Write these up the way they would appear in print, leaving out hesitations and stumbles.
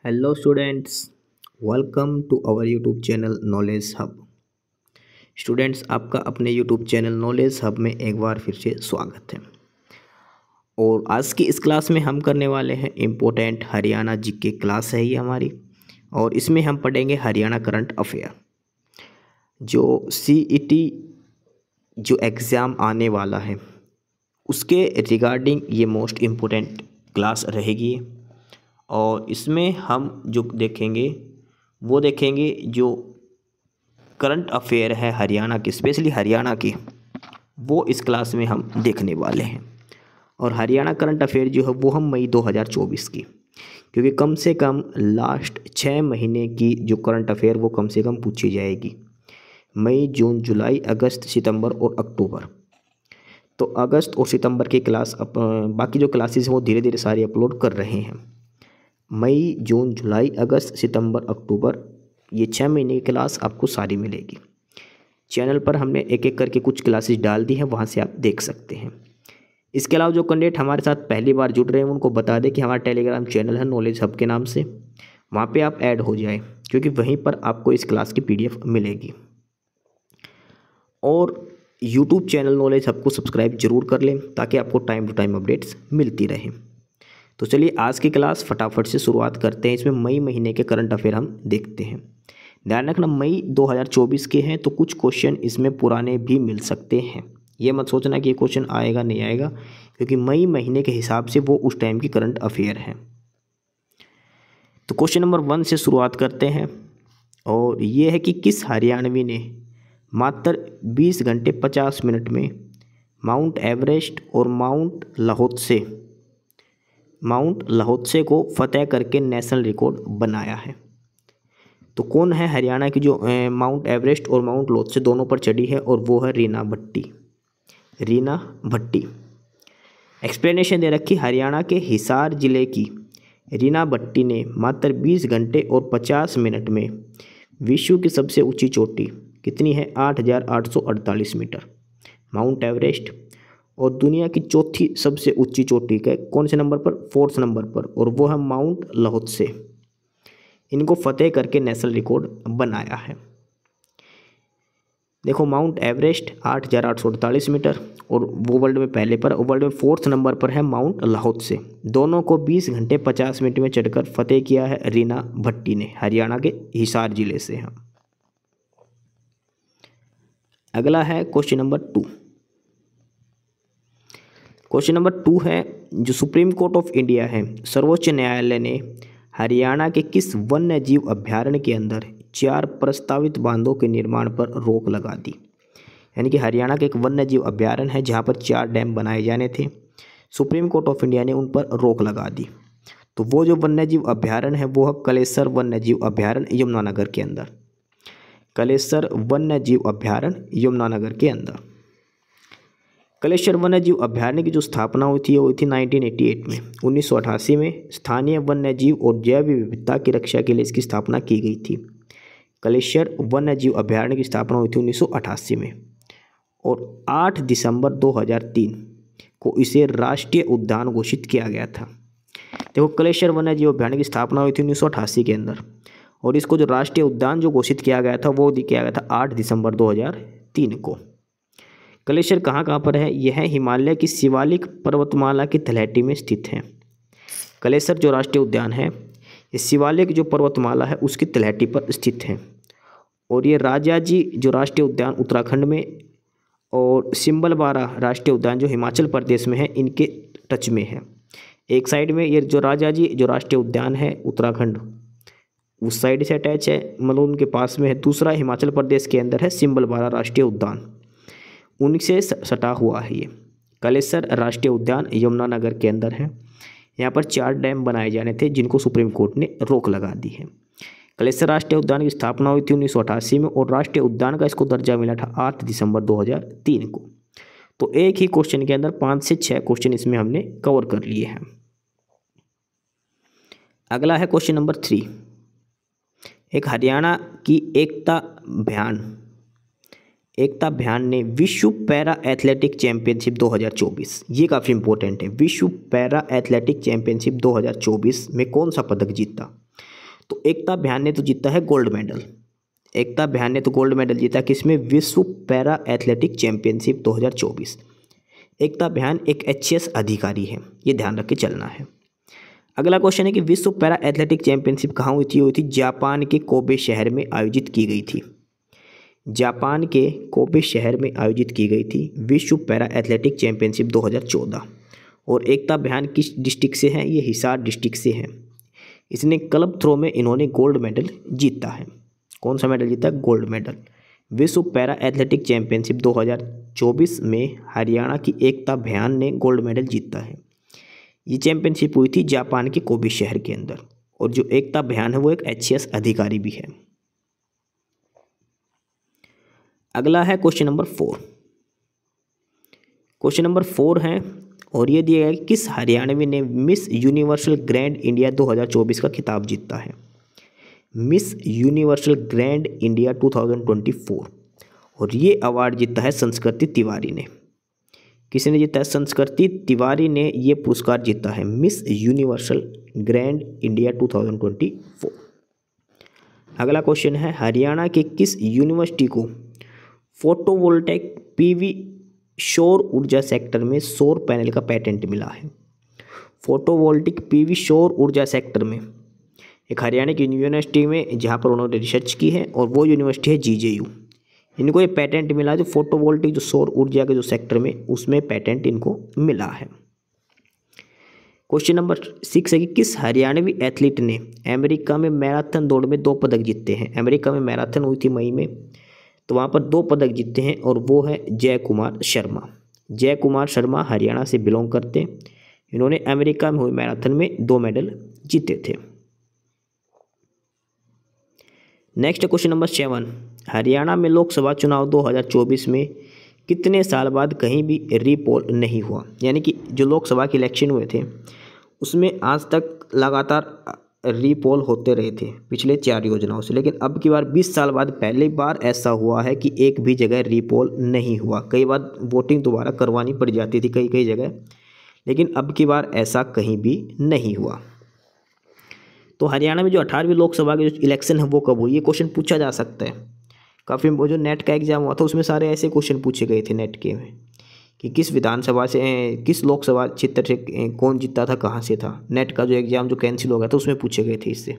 Hello students, welcome to our YouTube channel knowledge hub. Students, आपका अपने YouTube channel knowledge hub में एक बार फिर से स्वागत है। और आज की इस क्लास में हम करने वाले हैं इम्पोर्टेंट हरियाणा जीके क्लास है ये हमारी। और इसमें हम पढ़ेंगे हरियाणा करंट अफेयर। जो सीईटी जो एग्ज़ाम आने वाला है उसके रिगार्डिंग ये मोस्ट इम्पोर्टेंट क्लास रहेगी। और इसमें हम जो देखेंगे वो देखेंगे जो करंट अफेयर है हरियाणा की, स्पेशली हरियाणा की, वो इस क्लास में हम देखने वाले हैं। और हरियाणा करंट अफेयर जो है वो हम मई 2024 की, क्योंकि कम से कम लास्ट 6 महीने की जो करंट अफेयर वो कम से कम पूछी जाएगी। मई, जून, जुलाई, अगस्त, सितंबर और अक्टूबर। तो अगस्त और सितंबर की क्लास बाकी जो क्लासेस हैं वो धीरे धीरे सारी अपलोड कर रहे हैं। मई, जून, जुलाई, अगस्त, सितंबर, अक्टूबर, ये 6 महीने की क्लास आपको सारी मिलेगी। चैनल पर हमने एक एक करके कुछ क्लासेस डाल दी हैं, वहाँ से आप देख सकते हैं। इसके अलावा जो कैंडिडेट हमारे साथ पहली बार जुड़ रहे हैं उनको बता दें कि हमारा टेलीग्राम चैनल है नॉलेज हब के नाम से, वहाँ पे आप ऐड हो जाएं, क्योंकि वहीं पर आपको इस क्लास की PDF मिलेगी। और यूट्यूब चैनल नॉलेज हब को सब्सक्राइब जरूर कर लें ताकि आपको टाइम टू टाइम अपडेट्स मिलती रहें। तो चलिए आज की क्लास फटाफट से शुरुआत करते हैं। इसमें मई महीने के करंट अफेयर हम देखते हैं। ध्यान रखना, मई 2024 के हैं तो कुछ क्वेश्चन इसमें पुराने भी मिल सकते हैं। ये मत सोचना कि ये क्वेश्चन आएगा नहीं आएगा, क्योंकि मई महीने के हिसाब से वो उस टाइम की करंट अफेयर है। तो क्वेश्चन नंबर 1 से शुरुआत करते हैं। और ये है कि किस हरियाणवी ने मात्र 20 घंटे 50 मिनट में माउंट एवरेस्ट और माउंट लाहौत्से को फतेह करके नेशनल रिकॉर्ड बनाया है। तो कौन है हरियाणा की जो माउंट एवरेस्ट और माउंट लाहौत्से दोनों पर चढ़ी है, और वो है रीना भट्टी। एक्सप्लेनेशन दे रखी, हरियाणा के हिसार जिले की रीना भट्टी ने मात्र 20 घंटे और 50 मिनट में विश्व की सबसे ऊंची चोटी कितनी है, 8,848 मीटर माउंट एवरेस्ट, और दुनिया की चौथी सबसे ऊंची चोटी का कौन से नंबर पर, 4th नंबर पर, और वो है माउंट लाहौत्से, इनको फतेह करके नेशनल रिकॉर्ड बनाया है। देखो, माउंट एवरेस्ट 8,848 मीटर और वो वर्ल्ड में पहले पर, वर्ल्ड में 4th नंबर पर है माउंट लाहौत्से। दोनों को 20 घंटे 50 मिनट में चढ़कर फतेह किया है रीना भट्टी ने, हरियाणा के हिसार जिले से हैं। अगला है क्वेश्चन नंबर 2। क्वेश्चन नंबर 2 है, जो सुप्रीम कोर्ट ऑफ इंडिया है, सर्वोच्च न्यायालय ने हरियाणा के किस वन्य जीव अभ्यारण्य के अंदर 4 प्रस्तावित बांधों के निर्माण पर रोक लगा दी। यानी कि हरियाणा के एक वन्य जीव अभ्यारण्य है जहां पर 4 डैम बनाए जाने थे, सुप्रीम कोर्ट ऑफ इंडिया ने उन पर रोक लगा दी। तो वो जो वन्य जीव अभ्यारण्य है वो है कलेसर वन्य जीव अभ्यारण्य, यमुनानगर के अंदर। कलेसर वन्य जीव अभ्यारण्य, यमुनानगर के अंदर। कलेसर वन्य जीव अभ्यारण्य की जो स्थापना हुई थी वो हुई थी 1988 में। 1988 में स्थानीय वन्य जीव और जैव विविधता की रक्षा के लिए इसकी स्थापना की गई थी। कलेसर वन्य जीव अभ्यारण्य की स्थापना हुई थी 1988 में, और 8 दिसंबर 2003 को इसे राष्ट्रीय उद्यान घोषित किया गया था। देखो, कलेसर वन्य जीव अभ्यारण्य की स्थापना हुई थी 1988 के अंदर, और इसको जो राष्ट्रीय उद्यान जो घोषित किया गया था वो किया गया था 8 दिसंबर 2003 को। कलेसर कहाँ पर है, यह हिमालय की शिवालिक पर्वतमाला की तलहटी में स्थित है। कलेसर जो राष्ट्रीय उद्यान है ये शिवालिक जो पर्वतमाला है उसकी तलहटी पर स्थित है। और ये राजाजी जो राष्ट्रीय उद्यान उत्तराखंड में और सिम्बलबारा राष्ट्रीय उद्यान जो हिमाचल प्रदेश में है, इनके टच में है। एक साइड में ये जो राजाजी जो राष्ट्रीय उद्यान है उत्तराखंड उस साइड से अटैच है, मतलब उनके पास में है। दूसरा हिमाचल प्रदेश के अंदर है सिम्बलबारा राष्ट्रीय उद्यान, उनसे सटा हुआ है ये। कलेसर राष्ट्रीय उद्यान यमुनानगर के अंदर है। यहाँ पर 4 डैम बनाए जाने थे जिनको सुप्रीम कोर्ट ने रोक लगा दी है। कलेसर राष्ट्रीय उद्यान की स्थापना हुई थी 1988 में, और राष्ट्रीय उद्यान का इसको दर्जा मिला था 8 दिसंबर 2003 को। तो एक ही क्वेश्चन के अंदर 5 से 6 क्वेश्चन इसमें हमने कवर कर लिए हैं। अगला है क्वेश्चन नंबर 3। एक हरियाणा की एकता भयान ने विश्व पैरा एथलेटिक चैंपियनशिप 2024, ये काफ़ी इंपॉर्टेंट है, विश्व पैरा एथलेटिक चैंपियनशिप 2024 में कौन सा पदक जीता। तो एकता भयान ने तो जीता है गोल्ड मेडल। एकता भयान ने तो गोल्ड मेडल जीता किसमें? विश्व पैरा एथलेटिक चैंपियनशिप 2024। एकता भयान एक HCS अधिकारी है, ये ध्यान रख के चलना है। अगला क्वेश्चन है कि विश्व पैरा एथलेटिक चैंपियनशिप कहाँ हुई थी? जापान के कोबे शहर में आयोजित की गई थी। जापान के कोबे शहर में आयोजित की गई थी विश्व पैरा एथलेटिक चैंपियनशिप 2014। और एकता भयान किस डिस्ट्रिक्ट से है? ये हिसार डिस्ट्रिक्ट से है। इसने क्लब थ्रो में इन्होंने गोल्ड मेडल जीता है। कौन सा मेडल जीता? Gold medal. विश्व पैरा एथलेटिक चैंपियनशिप 2024 में हरियाणा की एकता भयान ने गोल्ड मेडल जीता है। ये चैंपियनशिप हुई थी जापान के कोबे शहर के अंदर। और जो एकता भयान है वो एक HCS अधिकारी भी है। अगला है क्वेश्चन नंबर 4। क्वेश्चन नंबर 4 है और ये दिया गया कि किस हरियाणवी ने मिस यूनिवर्सल ग्रैंड इंडिया 2024 का खिताब जीता है? मिस यूनिवर्सल ग्रैंड इंडिया 2024 और ये अवार्ड जीता है संस्कृति तिवारी ने। किसने जीता है? संस्कृति तिवारी ने ये पुरस्कार जीता है, मिस यूनिवर्सल ग्रैंड इंडिया 2024। अगला क्वेश्चन है हरियाणा के किस यूनिवर्सिटी को फोटोवोल्टेक PV सौर ऊर्जा सेक्टर में सौर पैनल का पेटेंट मिला है? फोटोवोल्टिक PV सौर ऊर्जा सेक्टर में एक हरियाणा की यूनिवर्सिटी में जहाँ पर उन्होंने रिसर्च की है और वो यूनिवर्सिटी है GJU। इनको ये पेटेंट मिला है जो फोटोवोल्टिक जो सौर ऊर्जा के जो सेक्टर में उसमें पेटेंट इनको मिला है। क्वेश्चन नंबर 6 है कि किस हरियाणवी एथलीट ने अमेरिका में मैराथन दौड़ में 2 पदक जीते हैं? अमेरिका में मैराथन हुई थी मई में, तो वहाँ पर 2 पदक जीते हैं और वो है जय कुमार शर्मा। जय कुमार शर्मा हरियाणा से बिलोंग करते हैं। इन्होंने अमेरिका में हुए मैराथन में 2 मेडल जीते थे। Next question number 7। हरियाणा में लोकसभा चुनाव 2024 में कितने साल बाद कहीं भी रीपोल नहीं हुआ? यानी कि जो लोकसभा के इलेक्शन हुए थे उसमें आज तक लगातार रीपोल होते रहे थे पिछले 4 योजनाओं से, लेकिन अब की बार 20 साल बाद पहली बार ऐसा हुआ है कि एक भी जगह रीपोल नहीं हुआ। कई बार वोटिंग दोबारा करवानी पड़ जाती थी कई जगह, लेकिन अब की बार ऐसा कहीं भी नहीं हुआ। तो हरियाणा में जो 18वीं लोकसभा के जो इलेक्शन है वो कब हुई? ये क्वेश्चन पूछा जा सकता है। काफ़ी वो जो नेट का एग्जाम हुआ था उसमें सारे ऐसे क्वेश्चन पूछे गए थे नेट के में कि किस विधानसभा से किस लोकसभा क्षेत्र से कौन जीता था, कहाँ से था। नेट का जो एग्ज़ाम जो कैंसिल हो गया था उसमें पूछे गए थे इससे।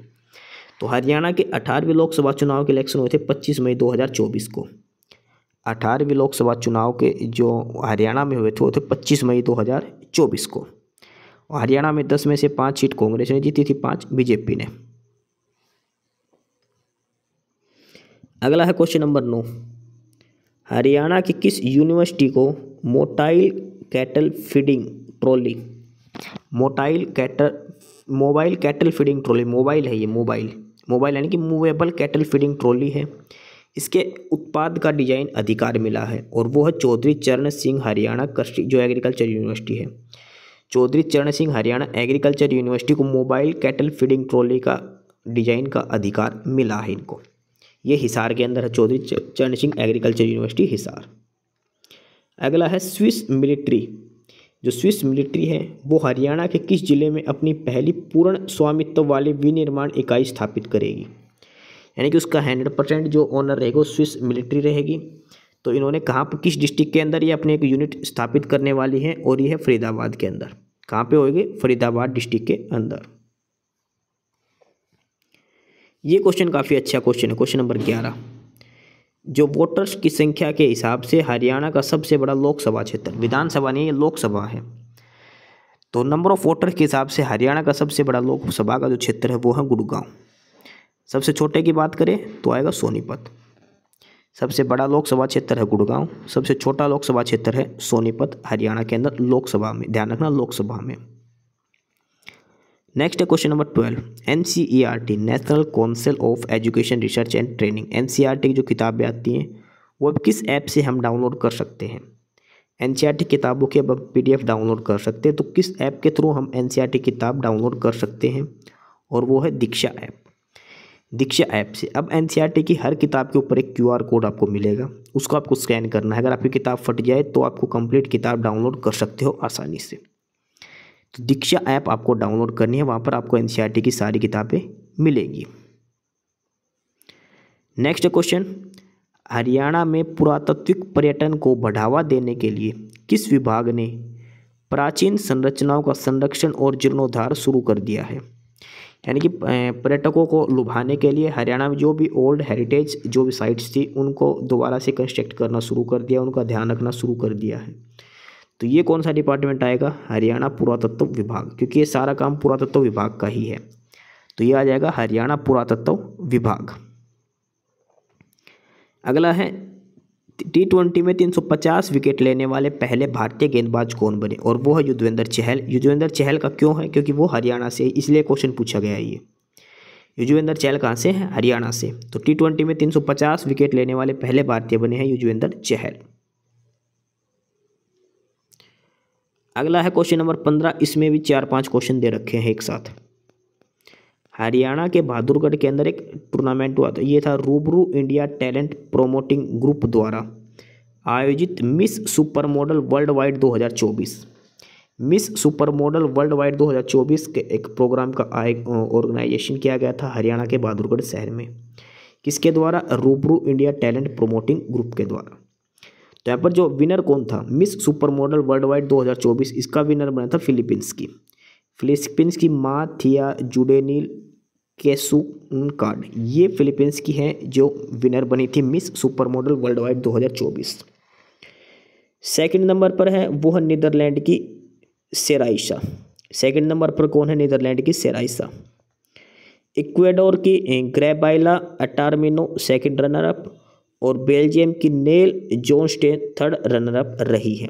तो हरियाणा के 18वीं लोकसभा चुनाव के इलेक्शन हुए थे 25 मई 2024 को। 18वीं लोकसभा चुनाव के जो हरियाणा में हुए थे वो थे 25 मई 2024 को। और हरियाणा में 10 में से 5 सीट कांग्रेस ने जीती थी, 5 बीजेपी ने। अगला है क्वेश्चन नंबर 9। हरियाणा की किस यूनिवर्सिटी को mobile cattle feeding trolley mobile cattle feeding trolley, mobile है ये, मोबाइल यानी कि मूवेबल कैटल फीडिंग ट्रॉली है, इसके उत्पाद का डिजाइन अधिकार मिला है और वो है चौधरी चरण सिंह हरियाणा कृषि जो एग्रीकल्चर यूनिवर्सिटी है। चौधरी चरण सिंह हरियाणा एग्रीकल्चर यूनिवर्सिटी को मोबाइल कैटल फीडिंग ट्रॉली का डिजाइन का अधिकार मिला है इनको। ये हिसार के अंदर है, चौधरी चरण सिंह एग्रीकल्चर यूनिवर्सिटी हिसार। अगला है स्विस मिलिट्री। जो स्विस मिलिट्री है वो हरियाणा के किस जिले में अपनी पहली पूर्ण स्वामित्व वाली विनिर्माण इकाई स्थापित करेगी? यानी कि उसका 100% जो ओनर रहेगा वो स्विस मिलिट्री रहेगी। तो इन्होंने कहाँ पर किस डिस्ट्रिक्ट के अंदर ये अपने एक यूनिट स्थापित करने वाली है और ये है फरीदाबाद के अंदर। कहाँ पे होगी? फरीदाबाद डिस्ट्रिक्ट के अंदर। ये क्वेश्चन काफ़ी अच्छा क्वेश्चन है, क्वेश्चन नंबर 11। जो वोटर्स की संख्या के हिसाब से हरियाणा का सबसे बड़ा लोकसभा क्षेत्र, विधानसभा नहीं ये लोकसभा है, तो नंबर ऑफ वोटर के हिसाब से हरियाणा का सबसे बड़ा लोकसभा का जो क्षेत्र है वो है गुड़गांव। सबसे छोटे की बात करें तो आएगा सोनीपत। सबसे बड़ा लोकसभा क्षेत्र है गुड़गांव, सबसे छोटा लोकसभा क्षेत्र है सोनीपत हरियाणा के अंदर लोकसभा में, ध्यान रखना लोकसभा में। नेक्स्ट है question number 12। NCERT national council of education research and training, NCERT की जो किताबें आती हैं वो अब किस ऐप से हम डाउनलोड कर सकते हैं? NCERT किताबों की अब PDF डाउनलोड कर सकते हैं, तो किस ऐप के थ्रू हम NCERT किताब डाउनलोड कर सकते हैं? और वो है दीक्षा ऐप। दीक्षा ऐप से अब NCERT की हर किताब के ऊपर एक QR कोड आपको मिलेगा, उसको आपको स्कैन करना है। अगर आपकी किताब फट जाए तो आपको कंप्लीट किताब डाउनलोड कर सकते हो आसानी से। तो दीक्षा ऐप आपको डाउनलोड करनी है, वहाँ पर आपको NCERT की सारी किताबें मिलेंगी। नेक्स्ट क्वेश्चन, हरियाणा में पुरातात्विक पर्यटन को बढ़ावा देने के लिए किस विभाग ने प्राचीन संरचनाओं का संरक्षण और जीर्णोद्धार शुरू कर दिया है? यानी कि पर्यटकों को लुभाने के लिए हरियाणा में जो भी ओल्ड हेरिटेज जो भी साइट्स थी उनको दोबारा से कंस्ट्रक्ट करना शुरू कर दिया, उनका ध्यान रखना शुरू कर दिया है। तो ये कौन सा डिपार्टमेंट आएगा? हरियाणा पुरातत्व विभाग, क्योंकि ये सारा काम पुरातत्व विभाग का ही है। तो ये आ जाएगा हरियाणा पुरातत्व विभाग। अगला है, T20 में 350 विकेट लेने वाले पहले भारतीय गेंदबाज कौन बने? और वो है युजवेंद्र चहल। युजवेंद्र चहल का क्यों है? क्योंकि वो हरियाणा से, इसलिए क्वेश्चन पूछा गया है ये। युजवेंद्र चहल कहाँ से है? हरियाणा से। तो T20 में 350 विकेट लेने वाले पहले भारतीय बने हैं युजवेंद्र चहल। अगला है क्वेश्चन नंबर 15, इसमें भी 4-5 क्वेश्चन दे रखे हैं एक साथ। हरियाणा के बहादुरगढ़ के अंदर एक टूर्नामेंट हुआ था, ये था रूबरू इंडिया टैलेंट प्रोमोटिंग ग्रुप द्वारा आयोजित miss super model world wide 2024। Miss super model world wide 2024 के एक प्रोग्राम का ऑर्गेनाइजेशन किया गया था हरियाणा के बहादुरगढ़ शहर में। किसके द्वारा? रूबरू इंडिया टैलेंट प्रोमोटिंग ग्रुप के द्वारा। तो यहाँ पर जो विनर कौन था miss super model world wide 2024, इसका विनर बना था फिलीपींस की माथिया जुडेनिल केसुनकार्ड। ये फिलीपींस की हैं जो विनर बनी थी miss super model world wide 2024। Second number पर है वो है नीदरलैंड की सेराइसा। सेकंड नंबर पर कौन है? नीदरलैंड की सेराइसा। इक्वेडोर की ग्रेबाइला अटारमिनो सेकंड रनर अप और बेल्जियम की नेल जोनस्टेन थर्ड रनर अप रही है।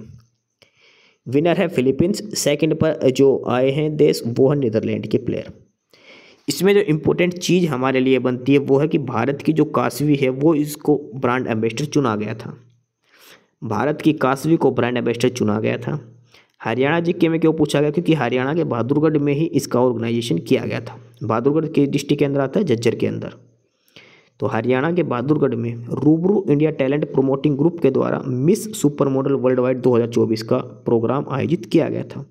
विनर है फिलीपींस, सेकंड पर जो आए हैं देश वो है नीदरलैंड के प्लेयर। इसमें जो इम्पोर्टेंट चीज़ हमारे लिए बनती है वो है कि भारत की जो कासवी है वो इसको ब्रांड एम्बेसडर चुना गया था। भारत की कासवी को ब्रांड एम्बेसडर चुना गया था। हरियाणा जीके में क्यों पूछा गया? क्योंकि हरियाणा के बहादुरगढ़ में ही इसका ऑर्गेनाइजेशन किया गया था। बहादुरगढ़ के डिस्ट्रिक्ट के अंदर आता है, झज्जर के अंदर। तो हरियाणा के बहादुरगढ़ में रूबरू इंडिया टैलेंट प्रोमोटिंग ग्रुप के द्वारा miss super model world wide 2024 का प्रोग्राम आयोजित किया गया था।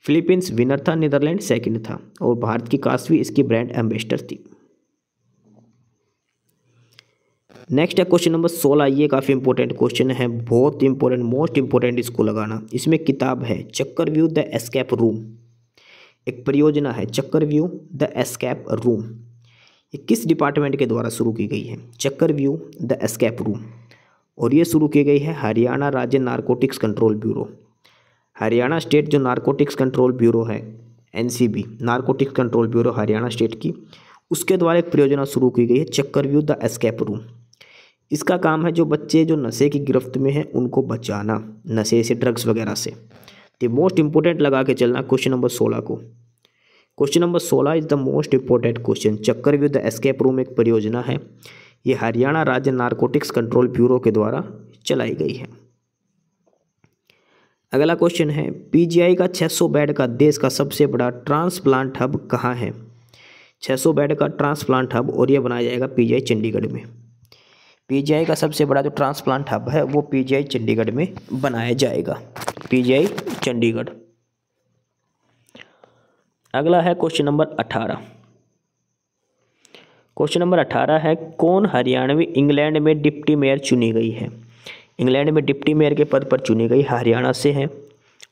फिलीपींस विनर था, नीदरलैंड सेकंड था और भारत की कासवी इसकी ब्रांड एम्बेसडर थी। नेक्स्ट है क्वेश्चन नंबर 16। ये काफ़ी इंपॉर्टेंट क्वेश्चन है, बहुत इंपॉर्टेंट, मोस्ट इंपॉर्टेंट इसको लगाना। इसमें किताब है चक्रव्यूह द एस्केप रूम, एक परियोजना है चक्रव्यूह द एस्केप रूम। ये किस डिपार्टमेंट के द्वारा शुरू की गई है? चक्रव्यूह द एस्केप रूम। और ये शुरू की गई है हरियाणा राज्य narcotics control bureau. Haryana state जो नारकोटिक्स कंट्रोल ब्यूरो है, NCB narcotics control bureau Haryana state की, उसके द्वारा एक परियोजना शुरू की गई है चक्रव्यूह द एस्केप रूम। इसका काम है जो बच्चे जो नशे की गिरफ्त में हैं उनको बचाना, नशे से, ड्रग्स वगैरह से। तो मोस्ट इंपॉर्टेंट लगा के चलना क्वेश्चन नंबर 16 को। Question number 16 is the most important question. चक्रव्यूह द एस्केप रूम एक परियोजना है, ये हरियाणा राज्य नारकोटिक्स कंट्रोल ब्यूरो के द्वारा चलाई गई है। अगला क्वेश्चन है PGI का 600 बेड का देश का सबसे बड़ा ट्रांसप्लांट हब कहाँ है? 600 बेड का ट्रांसप्लांट हब, और ये बनाया जाएगा PGI चंडीगढ़ में। PGI का सबसे बड़ा जो ट्रांसप्लांट हब है वो PGI चंडीगढ़ में बनाया जाएगा, PGI चंडीगढ़। अगला है क्वेश्चन नंबर 18। क्वेश्चन नंबर 18 है कौन हरियाणवी इंग्लैंड में डिप्टी मेयर चुनी गई है? इंग्लैंड में डिप्टी मेयर के पद पर चुनी गई हरियाणा से है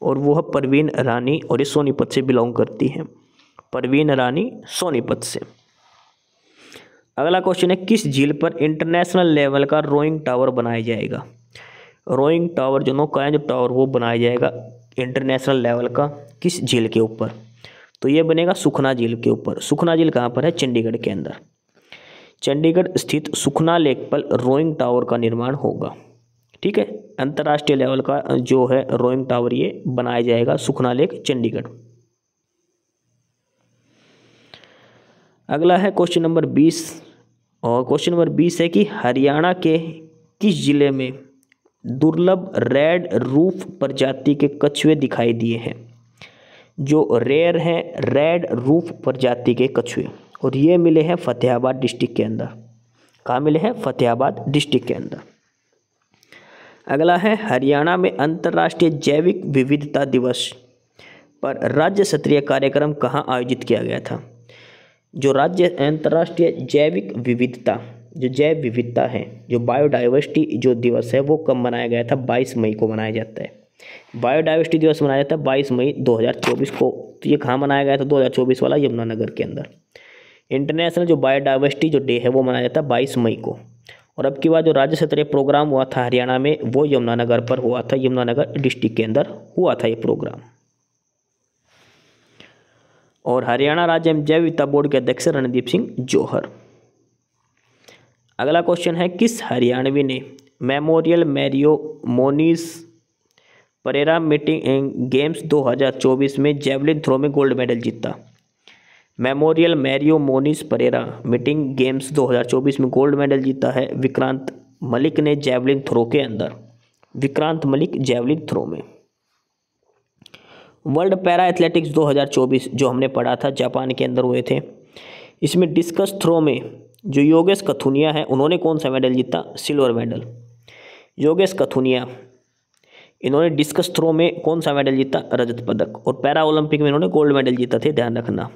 और वो है परवीन रानी, और ये सोनीपत से बिलोंग करती हैं। परवीन रानी सोनीपत से। अगला क्वेश्चन है किस झील पर इंटरनेशनल लेवल का रोइंग टावर बनाया जाएगा? रोइंग टावर जो नौकाएं जो टावर वो बनाया जाएगा इंटरनेशनल लेवल का, किस झील के ऊपर? तो ये बनेगा सुखना झील के ऊपर। सुखना झील कहाँ पर है? चंडीगढ़ के अंदर। चंडीगढ़ स्थित सुखना लेक पर रोइंग टावर का निर्माण होगा। ठीक है, अंतर्राष्ट्रीय लेवल का जो है रोइंग टावर ये बनाया जाएगा सुखना लेक चंडीगढ़। अगला है क्वेश्चन नंबर 20, और क्वेश्चन नंबर 20 है कि हरियाणा के किस जिले में दुर्लभ रेड रूफ प्रजाति के कछुए दिखाई दिए हैं? जो रेयर हैं रेड रूफ प्रजाति के कछुए, और ये मिले हैं फतेहाबाद डिस्ट्रिक्ट के अंदर। कहाँ मिले हैं? फतेहाबाद डिस्ट्रिक्ट के अंदर। अगला है हरियाणा में अंतर्राष्ट्रीय जैविक विविधता दिवस पर राज्य स्तरीय कार्यक्रम कहाँ आयोजित किया गया था? जो राज्य अंतर्राष्ट्रीय जैविक विविधता जो जैव विविधता है, जो बायोडाइवर्सिटी जो दिवस है वो कब मनाया गया था? 22 मई को मनाया जाता है। बायोडाइवर्सिटी दिवस मनाया जाता है 22 मई 2024 को। तो ये कहाँ मनाया गया था? 2024 वाला यमुनानगर के अंदर। इंटरनेशनल जो बायोडाइवर्सिटी जो डे है वो मनाया जाता है 22 मई को। और अब की बार जो राज्य स्तरीय प्रोग्राम हुआ था हरियाणा में वो यमुनानगर पर हुआ था, यमुनानगर डिस्ट्रिक्ट के अंदर हुआ था ये प्रोग्राम। और हरियाणा राज्य जैव विविधता बोर्ड के अध्यक्ष रणदीप सिंह जौहर। अगला क्वेश्चन है, किस हरियाणवी ने memorial Mario Moniz Pereira meeting games 2024 में जेवलिन थ्रो में गोल्ड मेडल जीता? Memorial Mario Moniz Pereira meeting games 2024 में गोल्ड मेडल जीता है विक्रांत मलिक ने जेवलिन थ्रो के अंदर। विक्रांत मलिक जेवलिन थ्रो में। वर्ल्ड पैरा एथलेटिक्स 2024 जो हमने पढ़ा था जापान के अंदर हुए थे, इसमें डिस्कस थ्रो में जो योगेश कथुनिया है उन्होंने कौन सा मेडल जीता? Silver medal. योगेश कथुनिया इन्होंने डिस्कस थ्रो में कौन सा मेडल जीता? रजत पदक। और पैरा ओलंपिक में इन्होंने गोल्ड मेडल जीता थे, ध्यान रखना।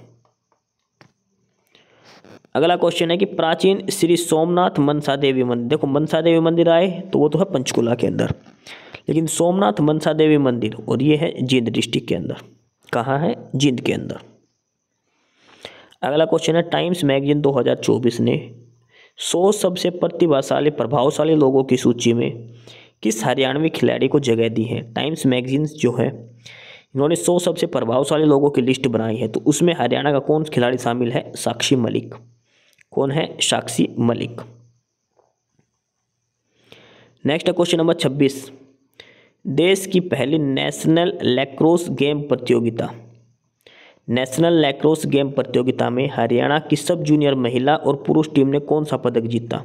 अगला क्वेश्चन है कि प्राचीन श्री सोमनाथ मनसा देवी मंदिर, देखो मनसा देवी मंदिर आए तो वो तो है पंचकुला के अंदर, लेकिन सोमनाथ मनसा देवी मंदिर और ये है जींद डिस्ट्रिक्ट के अंदर। कहाँ है? जींद के अंदर। अगला क्वेश्चन है, टाइम्स मैगजीन 2024 ने 100 सबसे प्रतिभाशाली प्रभावशाली लोगों की सूची में किस हरियाणवी खिलाड़ी को जगह दी है? टाइम्स मैगजीन जो है इन्होंने 100 सबसे प्रभावशाली लोगों की लिस्ट बनाई है, तो उसमें हरियाणा का कौन खिलाड़ी शामिल है? साक्षी मलिक। कौन है? Sakshi Malik. Next question number 26, देश की पहली नेशनल लैक्रोस गेम प्रतियोगिता, नेशनल लैक्रोस गेम प्रतियोगिता में हरियाणा की सब जूनियर महिला और पुरुष टीम ने कौन सा पदक जीता?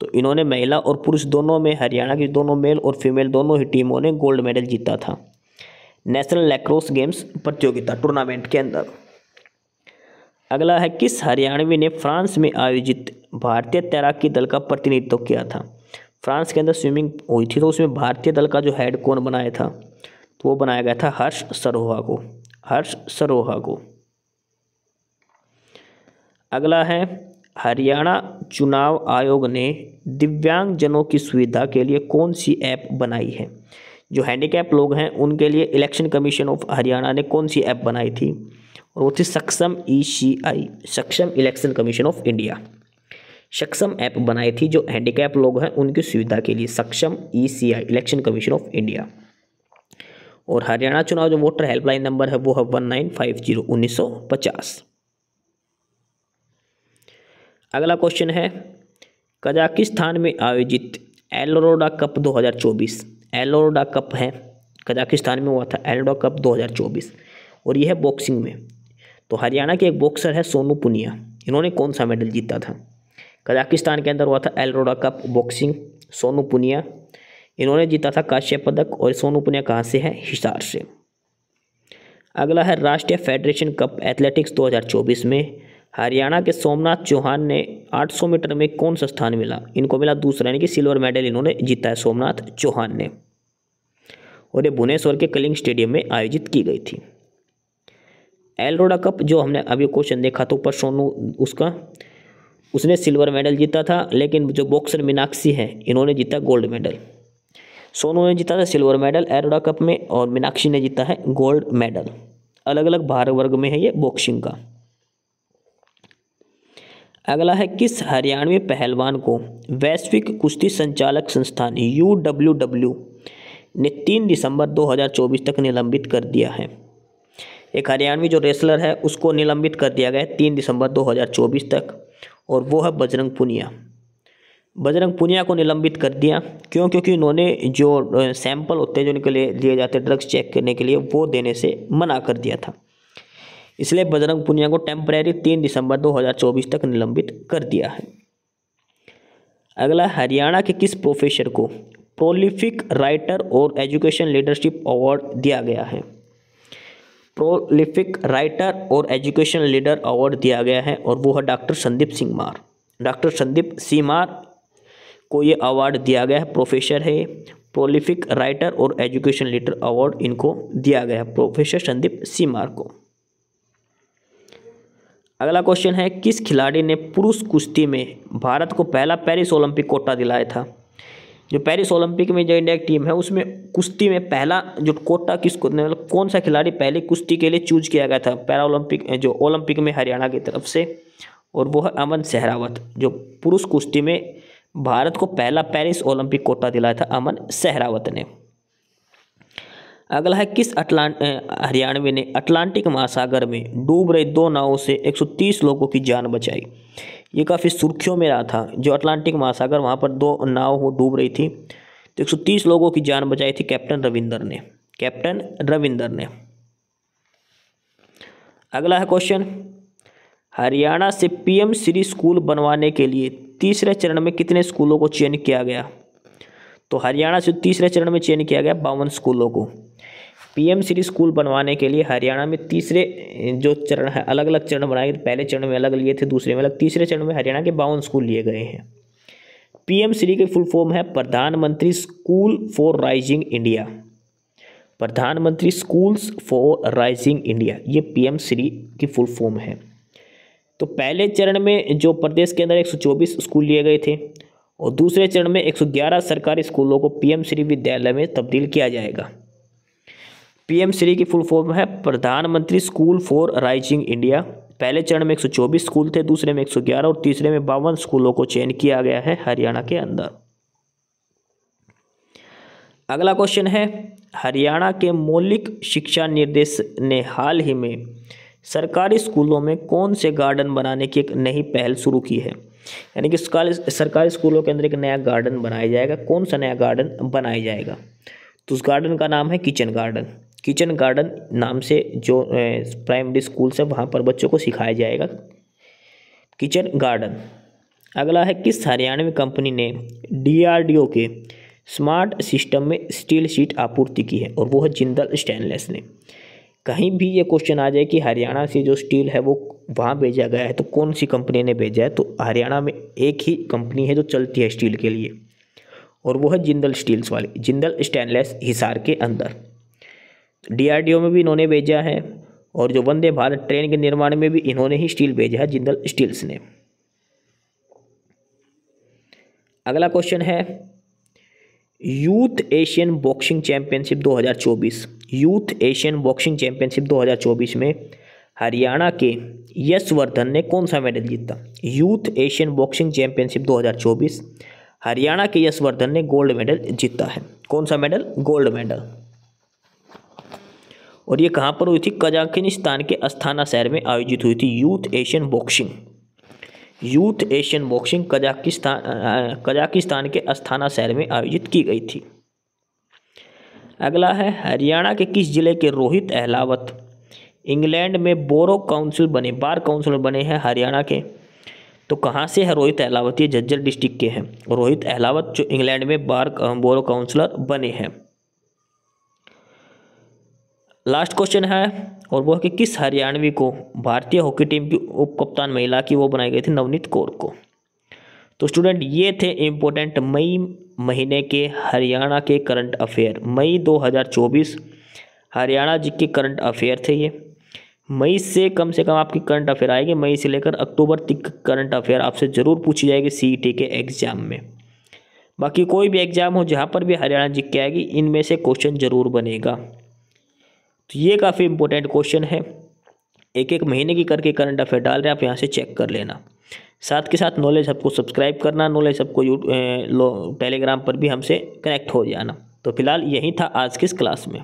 तो इन्होंने महिला और पुरुष दोनों में, हरियाणा की दोनों मेल और फीमेल दोनों ही टीमों ने गोल्ड मेडल जीता था नेशनल लैक्रोस गेम्स प्रतियोगिता टूर्नामेंट के अंदर। अगला है, किस हरियाणवी ने फ्रांस में आयोजित भारतीय तैराकी दल का प्रतिनिधित्व किया था? फ्रांस के अंदर स्विमिंग हुई थी तो उसमें भारतीय दल का जो हेड कौन बनाया था? तो वो बनाया गया था हर्ष सरोहा को, हर्ष सरोहा को। अगला है, हरियाणा चुनाव आयोग ने दिव्यांगजनों की सुविधा के लिए कौन सी ऐप बनाई है? जो हैंडीकैप लोग हैं उनके लिए इलेक्शन कमीशन ऑफ हरियाणा ने कौन सी ऐप बनाई थी? और वो थी सक्षम ECI, सक्षम इलेक्शन कमीशन ऑफ इंडिया। सक्षम ऐप बनाई थी जो हैंडीकैप लोग हैं उनकी सुविधा के लिए, सक्षम ECI election commission of India. और हरियाणा चुनाव जो वोटर हेल्पलाइन नंबर है वो है 1950 1950। अगला क्वेश्चन है, कजाकिस्तान में आयोजित एल्डोरा कप 2024, एल्डोरा कप है कजाकिस्तान में हुआ था एल्डोरा कप 2024 और यह है बॉक्सिंग में। तो हरियाणा के एक बॉक्सर है सोनू पुनिया, इन्होंने कौन सा मेडल जीता था? कजाकिस्तान के अंदर हुआ था एल्डोरा कप बॉक्सिंग, सोनू पुनिया इन्होंने जीता था कांस्य पदक। और सोनू पुनिया कहाँ से है? हिसार से। अगला है, राष्ट्रीय फेडरेशन कप एथलेटिक्स 2024 में हरियाणा के सोमनाथ चौहान ने 800 मीटर में कौन सा स्थान मिला? इनको मिला दूसरा, यानी कि सिल्वर मेडल इन्होंने जीता है सोमनाथ चौहान ने। और ये भुवनेश्वर के कलिंग स्टेडियम में आयोजित की गई थी। एल्डोरा कप जो हमने अभी क्वेश्चन देखा तो ऊपर सोनू उसने सिल्वर मेडल जीता था, लेकिन जो बॉक्सर मीनाक्षी हैं इन्होंने जीता गोल्ड मेडल। सोनू ने जीता था सिल्वर मेडल एल्डोरा कप में और मीनाक्षी ने जीता है गोल्ड मेडल। अलग अलग भार वर्ग में है ये बॉक्सिंग का। अगला है, किस हरियाणवी पहलवान को वैश्विक कुश्ती संचालक संस्थान UWW ने 3 दिसंबर 2024 तक निलंबित कर दिया है? एक हरियाणवी जो रेसलर है उसको निलंबित कर दिया गया 3 दिसंबर 2024 तक, और वो है बजरंग पुनिया। बजरंग पुनिया को निलंबित कर दिया क्यों? क्योंकि इन्होंने जो सैंपल होते हैं जो इनके लिए लिए जाते हैं ड्रग्स चेक करने के लिए वो देने से मना कर दिया था, इसलिए बजरंग पुनिया को टेम्परेरी 3 दिसंबर 2024 तक निलंबित कर दिया है। अगला, हरियाणा के किस प्रोफेसर को प्रोलिफिक राइटर और एजुकेशन लीडरशिप अवार्ड दिया गया है? प्रोलिफिक राइटर और एजुकेशन लीडर अवार्ड दिया गया है और वो है डॉक्टर संदीप सिंह मार। डॉक्टर संदीप सिंह मार को ये अवार्ड दिया गया है, प्रोफेसर है, प्रोलिफिक राइटर और एजुकेशन लीडर अवार्ड इनको दिया गया है प्रोफेसर संदीप सिंह मार को। अगला क्वेश्चन है, किस खिलाड़ी ने पुरुष कुश्ती में भारत को पहला पेरिस ओलंपिक कोटा दिलाया था? जो पेरिस ओलंपिक में जो इंडिया की टीम है उसमें कुश्ती में पहला जो कोटा किसको, मतलब कौन सा खिलाड़ी पहले कुश्ती के लिए चूज किया गया था पैरा ओलंपिक जो ओलंपिक में हरियाणा की तरफ से, और वो है अमन सहरावत। जो पुरुष कुश्ती में भारत को पहला पेरिस ओलंपिक कोटा दिलाया था अमन सहरावत ने। अगला है, किस हरियाणवी ने अटलांटिक महासागर में डूब रही 2 नावों से 130 लोगों की जान बचाई? ये काफ़ी सुर्खियों में रहा था। जो अटलांटिक महासागर वहाँ पर 2 नाव वो डूब रही थी, तो 130 लोगों की जान बचाई थी कैप्टन रविंदर ने। कैप्टन रविंदर ने। अगला है क्वेश्चन, हरियाणा से पीएम श्री स्कूल बनवाने के लिए तीसरे चरण में कितने स्कूलों को चयन किया गया? तो हरियाणा से तीसरे चरण में चयन किया गया 52 स्कूलों को। पीएम श्री स्कूल बनवाने के लिए हरियाणा में तीसरे जो चरण है, अलग अलग चरण बनाए गए। पहले चरण में अलग लिए थे, दूसरे में अलग, तीसरे चरण में हरियाणा के 52 स्कूल लिए गए हैं। पीएम श्री की फुल फॉर्म है प्रधानमंत्री स्कूल फॉर राइजिंग इंडिया। प्रधानमंत्री स्कूल्स फॉर राइजिंग इंडिया, ये पीएम श्री की फुल फॉर्म है। तो पहले चरण में जो प्रदेश के अंदर 124 स्कूल लिए गए थे, और दूसरे चरण में 111 सरकारी स्कूलों को पीएम श्री विद्यालय में तब्दील किया जाएगा। पीएम श्री की फुल फॉर्म है प्रधानमंत्री स्कूल फॉर राइजिंग इंडिया। पहले चरण में 124 स्कूल थे, दूसरे में 111 और तीसरे में 52 स्कूलों को चयन किया गया है हरियाणा के अंदर। अगला क्वेश्चन है, हरियाणा के मौलिक शिक्षा निर्देश ने हाल ही में सरकारी स्कूलों में कौन से गार्डन बनाने की एक नई पहल शुरू की है? यानी कि सरकारी स्कूलों के अंदर एक नया गार्डन बनाया जाएगा। कौन सा नया गार्डन बनाया जाएगा? तो उस गार्डन का नाम है किचन गार्डन। किचन गार्डन नाम से जो प्राइमरी स्कूल्स है वहाँ पर बच्चों को सिखाया जाएगा किचन गार्डन। अगला है, किस हरियाणवी कंपनी ने DRDO के स्मार्ट सिस्टम में स्टील शीट आपूर्ति की है? और वो है जिंदल स्टेनलेस ने। कहीं भी ये क्वेश्चन आ जाए कि हरियाणा से जो स्टील है वो वहाँ भेजा गया है, तो कौन सी कंपनी ने भेजा है? तो हरियाणा में एक ही कंपनी है जो चलती है स्टील के लिए, और वो है जिंदल स्टील्स वाली, जिंदल स्टेनलेस हिसार के अंदर। DRDO में भी इन्होंने भेजा है, और जो वंदे भारत ट्रेन के निर्माण में भी इन्होंने ही स्टील भेजा है, जिंदल स्टील्स ने। अगला क्वेश्चन है, youth Asian boxing championship 2024, youth Asian boxing championship 2024 में हरियाणा के यशवर्धन ने कौन सा मेडल जीता? Youth Asian boxing championship 2024 Haryana के यशवर्धन ने गोल्ड मेडल जीता है। कौन सा मेडल? Gold medal. और ये कहाँ पर हुई थी? कजाकिस्तान के अस्थाना शहर में आयोजित हुई थी youth Asian boxing. Youth Asian boxing Kazakhstan के अस्थाना शहर में आयोजित की गई थी। अगला है, हरियाणा के किस जिले के रोहित अहलावत इंग्लैंड में बार काउंसिलर बने हैं हरियाणा के? तो कहाँ से है रोहित अहलावत? ये झज्जर डिस्ट्रिक्ट के हैं रोहित अहलावत, जो इंग्लैंड में बोरो काउंसिलर बने हैं। लास्ट क्वेश्चन है, और वो है कि किस हरियाणवी को भारतीय हॉकी टीम की उप कप्तान महिला की वो बनाई गई थी? नवनीत कौर को। तो स्टूडेंट, ये थे इम्पोर्टेंट मई महीने के हरियाणा के करंट अफेयर। मई 2024 हरियाणा जी के करंट अफेयर थे ये। मई से कम आपकी करंट अफेयर आएगी, मई से लेकर अक्टूबर तक करंट अफेयर आपसे ज़रूर पूछी जाएगी CET के एग्ज़ाम में। बाकी कोई भी एग्ज़ाम हो जहाँ पर भी हरियाणा जी के आएगी, इनमें से क्वेश्चन ज़रूर बनेगा। तो ये काफ़ी इंपॉर्टेंट क्वेश्चन है, एक एक महीने की करके करंट अफेयर डाल रहे हैं, आप यहाँ से चेक कर लेना। साथ के साथ नॉलेज हब को सब्सक्राइब करना, नॉलेज हब को टेलीग्राम पर भी हमसे कनेक्ट हो जाना। तो फिलहाल यही था आज की इस क्लास में।